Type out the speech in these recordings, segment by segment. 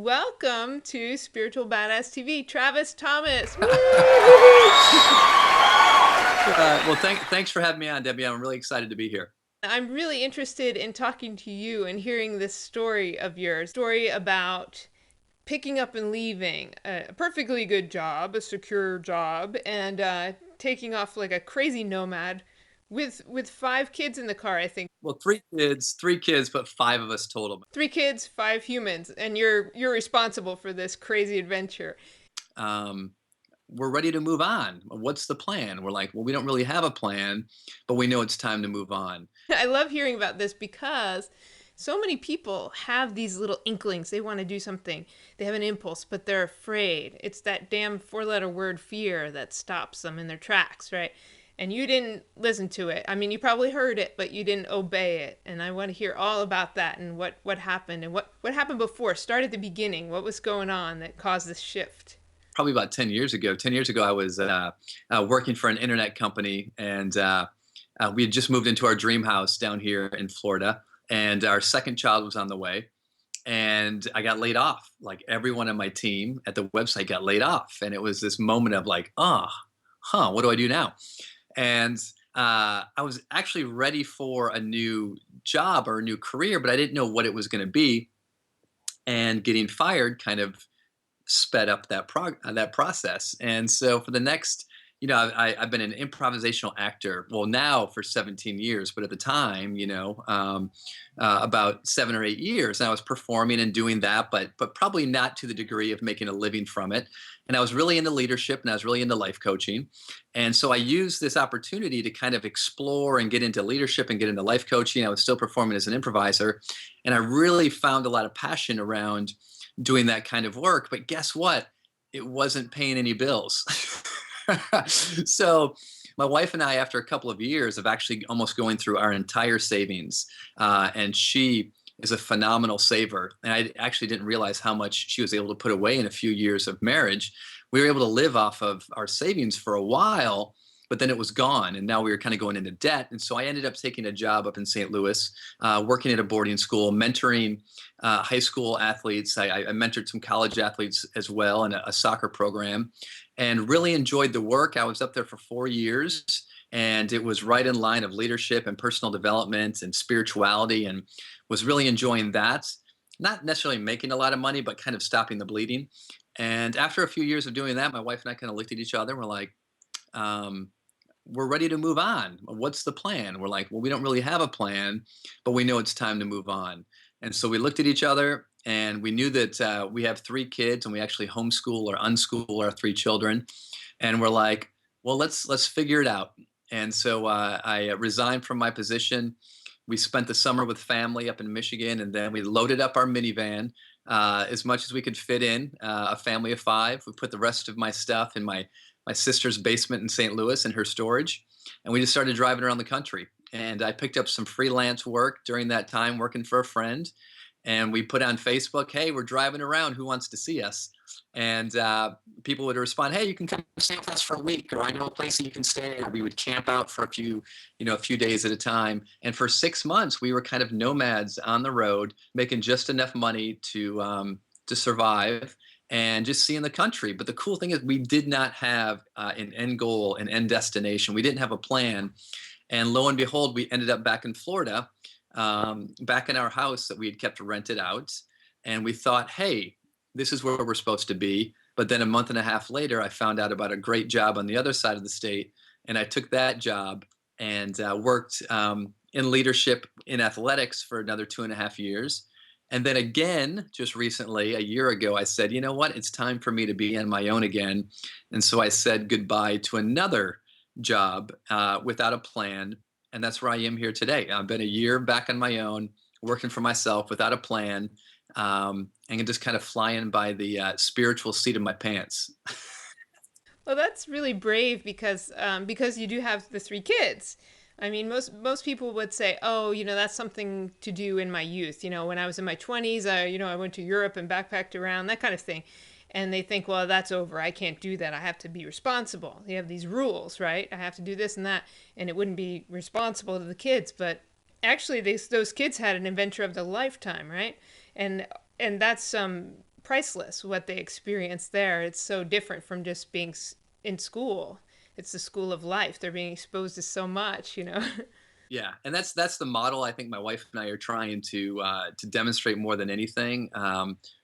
Welcome to Spiritual Badass TV, Travis Thomas. Woo! Thanks for having me on, Debbie. I'm really excited to be here. I'm really interested in talking to you and hearing this story of yours. Story about picking up and leaving a perfectly good job, a secure job, and taking off like a crazy nomad with five kids in the car, I think. Well, three kids, but five of us total. Three kids, five humans, and you're responsible for this crazy adventure. Um, we're ready to move on. What's the plan? We're like, well, we don't really have a plan, but we know it's time to move on. I love hearing about this because so many people have these little inklings. They want to do something. They have an impulse, but they're afraid. It's that damn four-letter word fear that stops them in their tracks, right? And you didn't listen to it. I mean, you probably heard it, but you didn't obey it. And I want to hear all about that and what happened and what happened before. Start at the beginning. What was going on that caused this shift? Probably about 10 years ago. 10 years ago, I was working for an internet company, and we had just moved into our dream house down here in Florida, and our second child was on the way. And I got laid off. Like everyone on my team at the website got laid off. And it was this moment of like, what do I do now? And I was actually ready for a new job or a new career, but I didn't know what it was going to be. And getting fired kind of sped up that process. And so for the next, I've been an improvisational actor. Well, now for 17 years, but at the time, about 7 or 8 years, and I was performing and doing that, but probably not to the degree of making a living from it. And I was really into leadership, and I was really into life coaching. And so I used this opportunity to kind of explore and get into leadership and get into life coaching. I was still performing as an improviser, and I really found a lot of passion around doing that kind of work. But guess what? It wasn't paying any bills. So my wife and I, after a couple of years of actually almost going through our entire savings, and she is a phenomenal saver, and I actually didn't realize how much she was able to put away in a few years of marriage. We were able to live off of our savings for a while, but then it was gone, and now we were kind of going into debt. And so I ended up taking a job up in St. Louis, working at a boarding school, mentoring high school athletes. I mentored some college athletes as well in a soccer program, and really enjoyed the work. I was up there for 4 years, and it was right in line of leadership and personal development and spirituality, and was really enjoying that. Not necessarily making a lot of money, but kind of stopping the bleeding. And after a few years of doing that, my wife and I kind of looked at each other and we're like, um, we're ready to move on. What's the plan? We're like, well, we don't really have a plan, but we know it's time to move on. And so we looked at each other, and we knew that we have three kids, and we actually homeschool or unschool our three children. And we're like, well, let's figure it out. And so I resigned from my position. We spent the summer with family up in Michigan, and then we loaded up our minivan as much as we could fit in, a family of five. We put the rest of my stuff in my sister's basement in St. Louis in her storage, and we just started driving around the country. And I picked up some freelance work during that time, working for a friend. And we put on Facebook, "Hey, we're driving around. Who wants to see us?" And people would respond, "Hey, you can come stay with us for a week, or I know a place that you can stay." Or we would camp out for a few days at a time. And for 6 months, we were kind of nomads on the road, making just enough money to survive and just seeing the country. But the cool thing is, we did not have an end goal, an end destination. We didn't have a plan. And lo and behold, we ended up back in Florida, back in our house that we had kept rented out. And we thought, hey, this is where we're supposed to be. But then a month and a half later, I found out about a great job on the other side of the state. And I took that job and worked in leadership in athletics for another 2.5 years. And then again, just recently, a year ago, I said, you know what? It's time for me to be on my own again. And so I said goodbye to another job without a plan. And that's where I am here today. I've been a year back on my own, working for myself without a plan, and just kind of flying by the spiritual seat of my pants. Well, that's really brave because you do have the three kids. I mean, most people would say, "Oh, that's something to do in my youth. When I was in my 20s, I went to Europe and backpacked around, that kind of thing." And they think, "Well, that's over. I can't do that. I have to be responsible. You have these rules, right? I have to do this and that." And it wouldn't be responsible to the kids, but actually those kids had an adventure of their lifetime, right? And and that's priceless what they experience there. It's so different from just being in school. It's the school of life. They're being exposed to so much, you know. Yeah, and that's the model I think my wife and I are trying to demonstrate more than anything.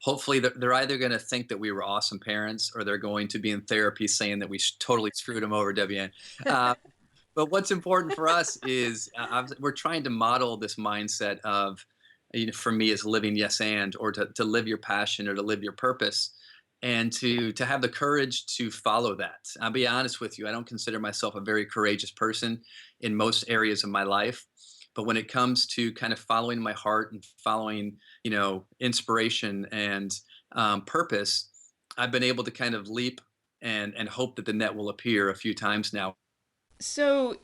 Hopefully, they're either going to think that we were awesome parents, or they're going to be in therapy saying that we totally screwed them over, WN. Uh, but what's important for us is we're trying to model this mindset of, for me, is living yes and, or to live your passion or to live your purpose, and to have the courage to follow that. I'll be honest with you, I don't consider myself a very courageous person in most areas of my life, but when it comes to kind of following my heart and following, inspiration and purpose, I've been able to kind of leap and hope that the net will appear a few times now. So,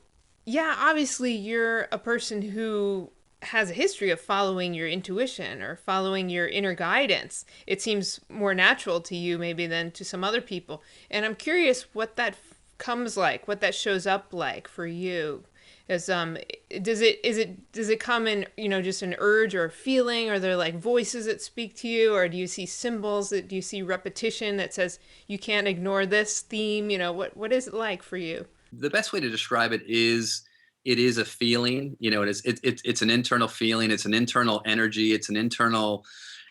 yeah, obviously you're a person who has a history of following your intuition or following your inner guidance. It seems more natural to you maybe than to some other people. And I'm curious what that comes like, what that shows up like for you. Is does it come in, just an urge or a feeling? Are there like voices that speak to you, or do you see symbols, that do you see repetition that says you can't ignore this theme? What is it like for you? The best way to describe it is a feeling. It's an internal feeling, it's an internal energy, it's an internal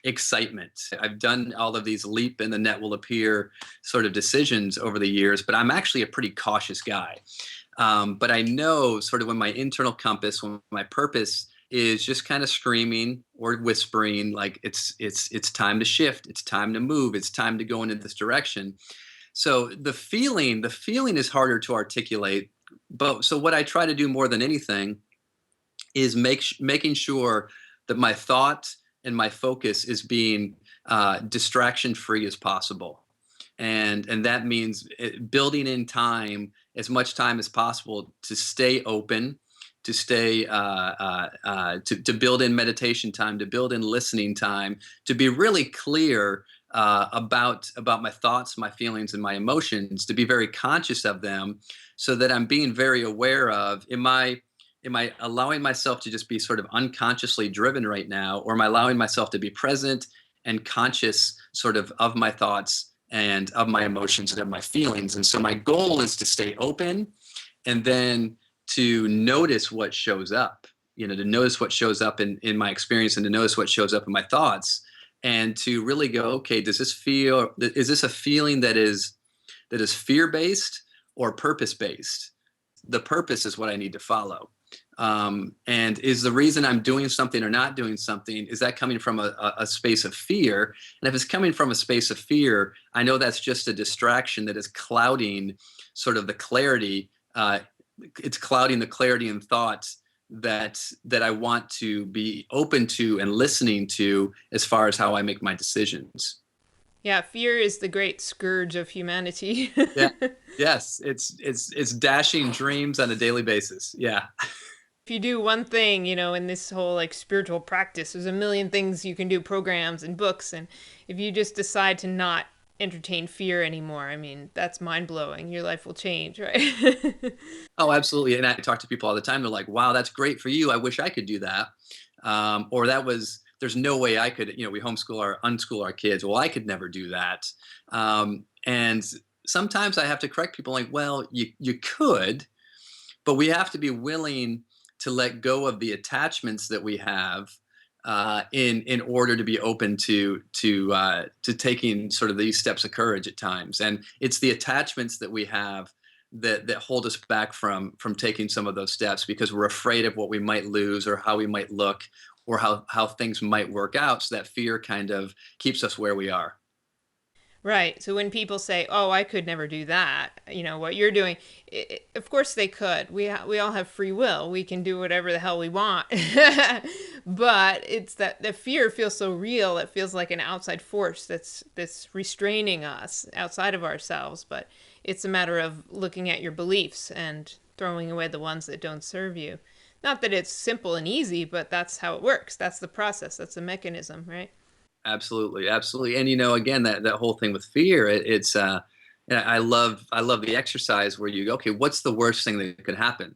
excitement. I've done all of these leap and the net will appear sort of decisions over the years, but I'm actually a pretty cautious guy. But I know sort of when my internal compass, when my purpose is just kind of screaming or whispering, like it's time to shift, it's time to move, it's time to go into this direction. So the feeling is harder to articulate. But so what I try to do more than anything is making sure that my thought and my focus is being distraction free as possible, and that means building in time, as much time as possible, to stay open, to stay to build in meditation time, to build in listening time, to be really clear about my thoughts, my feelings, and my emotions, to be very conscious of them, so that I'm being very aware of, am I allowing myself to just be sort of unconsciously driven right now, or am I allowing myself to be present and conscious sort of my thoughts and of my emotions and of my feelings? And so my goal is to stay open, and then to notice what shows up, to notice what shows up in my experience, and to notice what shows up in my thoughts, and to really go, okay, is this a feeling that is fear based or purpose based? The purpose is what I need to follow. And is the reason I'm doing something or not doing something, is that coming from a space of fear? And if it's coming from a space of fear, I know that's just a distraction that is clouding sort of the clarity. It's clouding the clarity and thought that I want to be open to and listening to, as far as how I make my decisions. Yeah, fear is the great scourge of humanity. Yeah. Yes, it's dashing dreams on a daily basis. Yeah. If you do one thing, in this whole like spiritual practice, there's a million things you can do, programs and books. And if you just decide to not entertain fear anymore, I mean, that's mind blowing. Your life will change, right? Oh, absolutely. And I talk to people all the time. They're like, "Wow, that's great for you. I wish I could do that." Or that was, there's no way I could. We homeschool or unschool our kids. Well, I could never do that. And sometimes I have to correct people, like, well, you could, but we have to be willing to let go of the attachments that we have, in order to be open to taking sort of these steps of courage at times. And it's the attachments that we have that hold us back from taking some of those steps, because we're afraid of what we might lose, or how we might look, or how things might work out. So that fear kind of keeps us where we are. Right. So when people say, "Oh, I could never do that," what you're doing, of course they could. We all have free will. We can do whatever the hell we want. But it's that the fear feels so real. It feels like an outside force that's restraining us outside of ourselves. But it's a matter of looking at your beliefs and throwing away the ones that don't serve you. Not that it's simple and easy, but that's how it works. That's the process. That's the mechanism, right? Absolutely, absolutely. And again, that whole thing with fear, it's I love the exercise where you go, okay, what's the worst thing that could happen?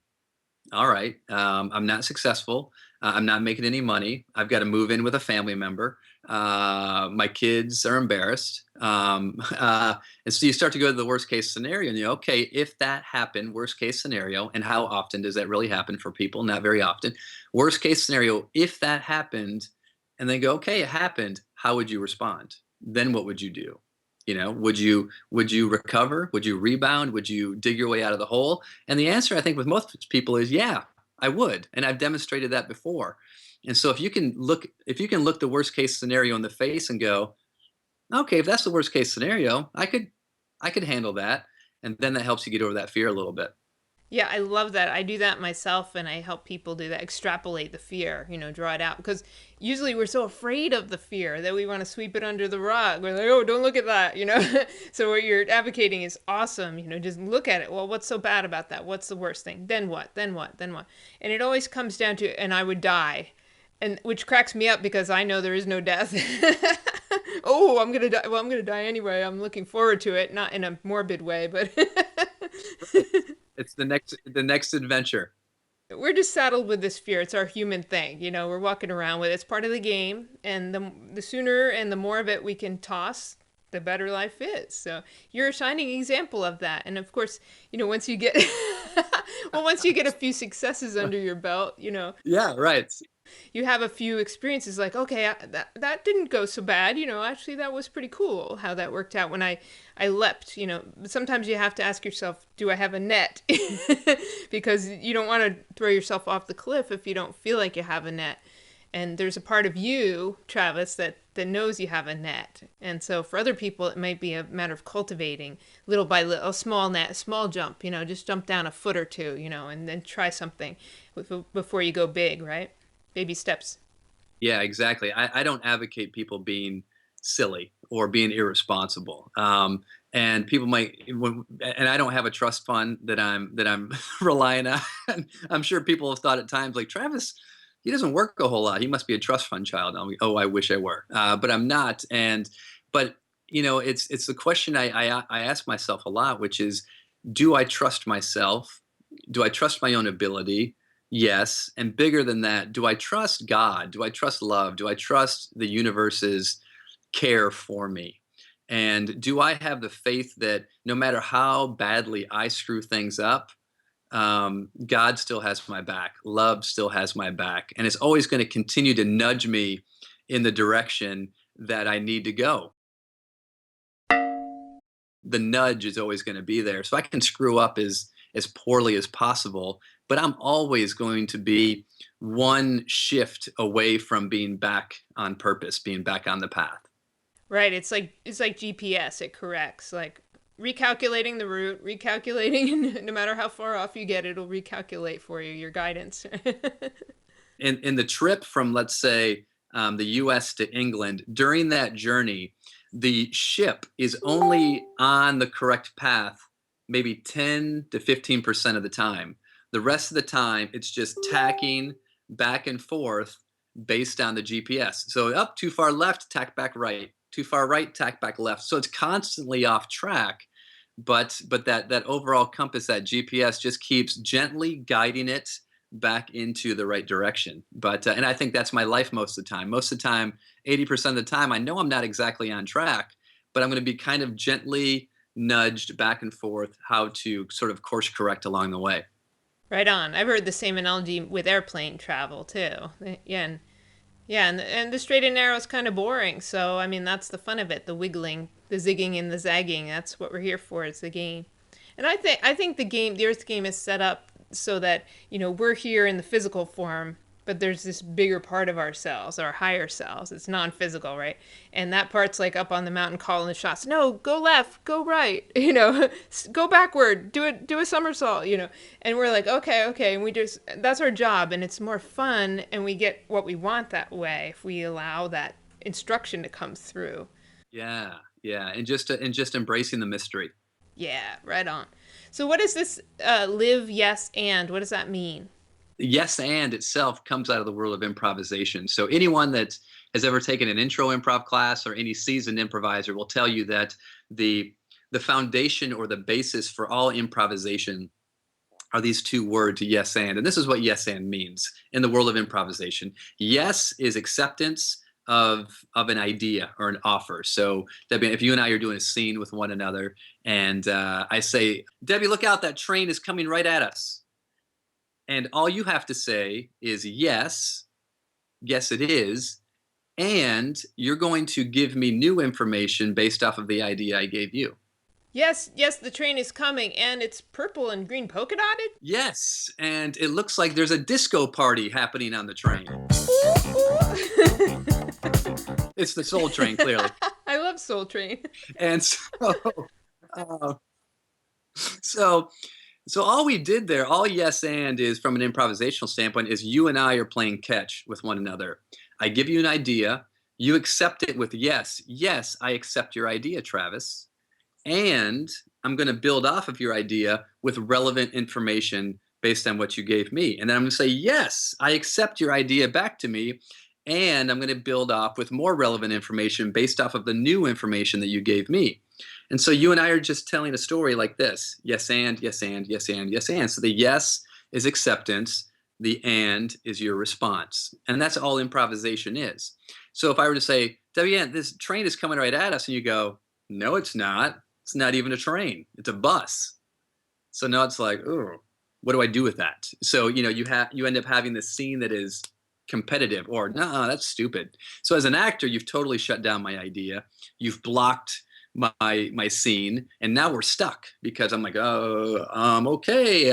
All right, I'm not successful. I'm not making any money. I've got to move in with a family member. My kids are embarrassed. And so you start to go to the worst case scenario, and okay, if that happened, worst case scenario, and how often does that really happen for people? Not very often. Worst case scenario, if that happened, and then go, okay, it happened. How would you respond? Then what would you do? Would you recover? Would you rebound? Would you dig your way out of the hole? And the answer, I think, with most people is yeah, I would, and I've demonstrated that before. And so if you can look the worst case scenario in the face and go, okay, if that's the worst case scenario, I could handle that. And then that helps you get over that fear a little bit. Yeah, I love that. I do that myself and I help people do that. Extrapolate the fear, draw it out. Because usually we're so afraid of the fear that we want to sweep it under the rug. We're like, oh, don't look at that. So what you're advocating is awesome. Just look at it. Well, what's so bad about that? What's the worst thing? Then what? Then what? Then what? And it always comes down to, and I would die. And which cracks me up because I know there is no death. Oh, I'm gonna die. Well, I'm gonna die anyway. I'm looking forward to it, not in a morbid way, but Right. It's the next adventure. we're just saddled with this fear. It's our human thing. We're walking around with it. It's part of the game, and the sooner and the more of it we can toss, the better life is. So you're a shining example of that. And of course, once you get well, once you get a few successes under your belt, Yeah, right. you have a few experiences like, okay, that didn't go so bad. Actually that was pretty cool how that worked out when I leapt. Sometimes you have to ask yourself, do I have a net? Because you don't want to throw yourself off the cliff if you don't feel like you have a net. And there's a part of you, Travis, that knows you have a net. And so for other people, it might be a matter of cultivating little by little, a small net, a small jump, just jump down a foot or two, and then try something before you go big, right? Baby steps. Yeah, exactly. I don't advocate people being silly or being irresponsible. And people might, and I don't have a trust fund that I'm relying on. I'm sure people have thought at times like Travis, he doesn't work a whole lot. He must be a trust fund child. And I'm like, oh, I wish I were, but I'm not. But it's the question I ask myself a lot, which is, do I trust myself? Do I trust my own ability? Yes. And bigger than that, do I trust God? Do I trust love? Do I trust the universe's care for me? And do I have the faith that no matter how badly I screw things up, God still has my back, love still has my back, and it's always going to continue to nudge me in the direction that I need to go. The nudge is always going to be there. So I can screw up as poorly as possible, but I'm always going to be one shift away from being back on purpose, being back on the path. Right. It's like GPS. It corrects. Like recalculating the route, recalculating no matter how far off you get, it'll recalculate for you your guidance. In the trip from, let's say, the US to England, during that journey, the ship is only on the correct path maybe 10 to 15% of the time. The rest of the time, it's just tacking back and forth based on the GPS. So up too far left, tack back right. Too far right, tack back left. So it's constantly off track, but that overall compass, that GPS, just keeps gently guiding it back into the right direction. But and I think that's my life most of the time. Most of the time, 80% of the time, I know I'm not exactly on track, but I'm going to be kind of gently nudged back and forth how to sort of course correct along the way. Right on. I've heard the same analogy with airplane travel too. Yeah, and the straight and narrow is kind of boring. So I mean, that's the fun of it. The wiggling, the zigging, and the zagging. That's what we're here for. It's the game. And I think the Earth game is set up so that we're here in the physical form, but there's this bigger part of ourselves, our higher selves. It's non-physical, right? And that part's like up on the mountain calling the shots. No, go left, go right, go backward, do a somersault, And we're like, okay, okay, and we just that's our job, and it's more fun, and we get what we want that way if we allow that instruction to come through. Yeah, yeah, and just embracing the mystery. Yeah, right on. So what is this live, yes, and what does that mean? Yes and itself comes out of the world of improvisation. So anyone that has ever taken an intro improv class or any seasoned improviser will tell you that the the foundation or the basis for all improvisation are these two words, yes and. And this is what yes and means in the world of improvisation. Yes is acceptance, of an idea or an offer. So Debbie, if you and I are doing a scene with one another, and I say, Debbie, look out, that train is coming right at us. And all you have to say is yes, yes, it is. And you're going to give me new information based off of the idea I gave you. Yes, yes, the train is coming, and it's purple and green polka dotted. Yes. And it looks like there's a disco party happening on the train. It's the Soul Train, clearly. I love Soul Train. And uh, so, so all we did there, all yes and is from an improvisational standpoint, is you and I are playing catch with one another. I give you an idea, you accept it with yes, yes, I accept your idea, Travis. And I'm going to build off of your idea with relevant information based on what you gave me. And then I'm going to say, yes, I accept your idea back to me. And I'm going to build off with more relevant information based off of the new information that you gave me. And so you and I are just telling a story like this: yes, and, yes, and, yes, and, yes, and. So the yes is acceptance, the and is your response. And that's all improvisation is. So if I were to say, Debbie Ann, this train is coming right at us, and you go, no, it's not. It's not even a train. It's a bus. So now it's like, oh, what do I do with that? So you end up having this scene that is competitive, or no, that's stupid. So as an actor, you've totally shut down my idea. You've blocked my scene, and now we're stuck because I'm like, oh, okay.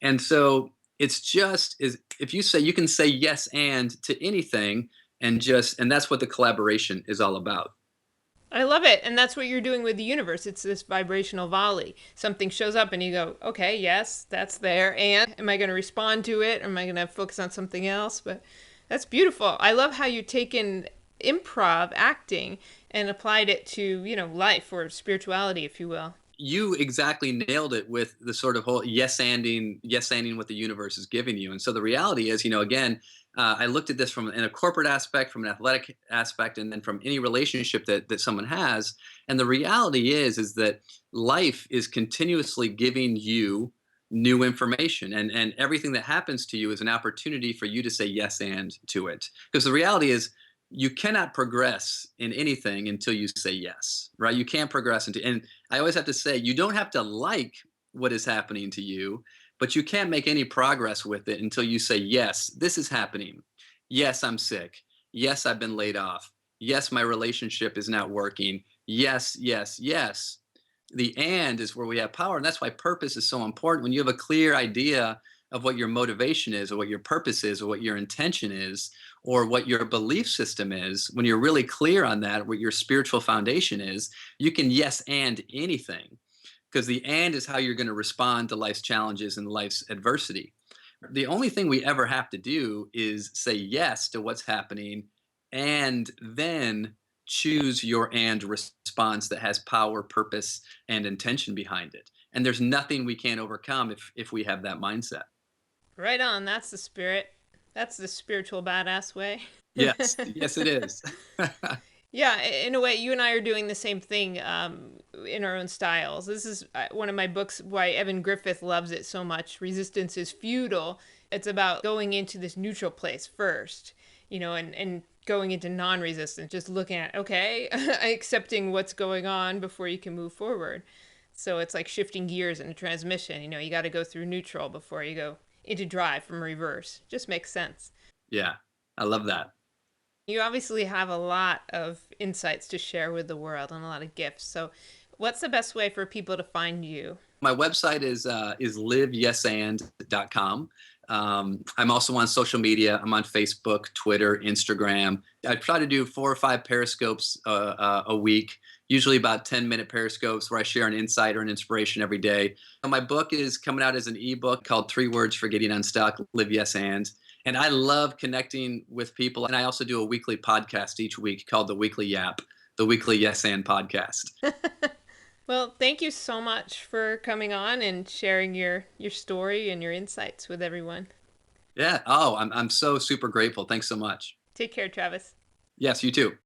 And so it's just is if you say you can say yes and to anything, and that's what the collaboration is all about. I love it. And that's what you're doing with the universe. It's this vibrational volley. Something shows up and you go, okay, yes, that's there. And am I going to respond to it? Or am I going to focus on something else? But that's beautiful. I love how you've taken improv acting and applied it to, life or spirituality, if you will. You exactly nailed it with the sort of whole yes anding what the universe is giving you. And so the reality is, again, I looked at this from in a corporate aspect, from an athletic aspect, and then from any relationship that someone has. And the reality is that life is continuously giving you new information, and everything that happens to you is an opportunity for you to say yes and to it. Because the reality is, you cannot progress in anything until you say yes, right? You can't progress into, and I always have to say, you don't have to like what is happening to you, but you can't make any progress with it until you say, yes, this is happening. Yes, I'm sick. Yes, I've been laid off. Yes, my relationship is not working. Yes, yes, yes. The and is where we have power. And that's why purpose is so important. When you have a clear idea of what your motivation is, or what your purpose is, or what your intention is, or what your belief system is, when you're really clear on that, what your spiritual foundation is, you can yes and anything, because the and is how you're going to respond to life's challenges and life's adversity. The only thing we ever have to do is say yes to what's happening, and then choose your and response that has power, purpose, and intention behind it. And there's nothing we can't overcome if we have that mindset. Right on. That's the spirit. That's the spiritual badass way. Yes, yes, it is. Yeah, in a way, you and I are doing the same thing in our own styles. This is one of my books, why Evan Griffith loves it so much. Resistance is futile. It's about going into this neutral place first, and going into non resistance, just looking at, okay, accepting what's going on before you can move forward. So it's like shifting gears in a transmission. You got to go through neutral before you go into drive from reverse. Just makes sense. Yeah, I love that. You obviously have a lot of insights to share with the world and a lot of gifts. So, what's the best way for people to find you? My website is liveyesand.com. I'm also on social media. I'm on Facebook, Twitter, Instagram. I try to do 4 or 5 periscopes a week, usually about 10-minute periscopes where I share an insight or an inspiration every day. And my book is coming out as an ebook called 3 Words for Getting Unstuck, Live Yes And I love connecting with people. And I also do a weekly podcast each week called The Weekly Yap, the Weekly Yes and Podcast. Well, thank you so much for coming on and sharing your story and your insights with everyone. Yeah. Oh, I'm so super grateful. Thanks so much. Take care, Travis. Yes, you too.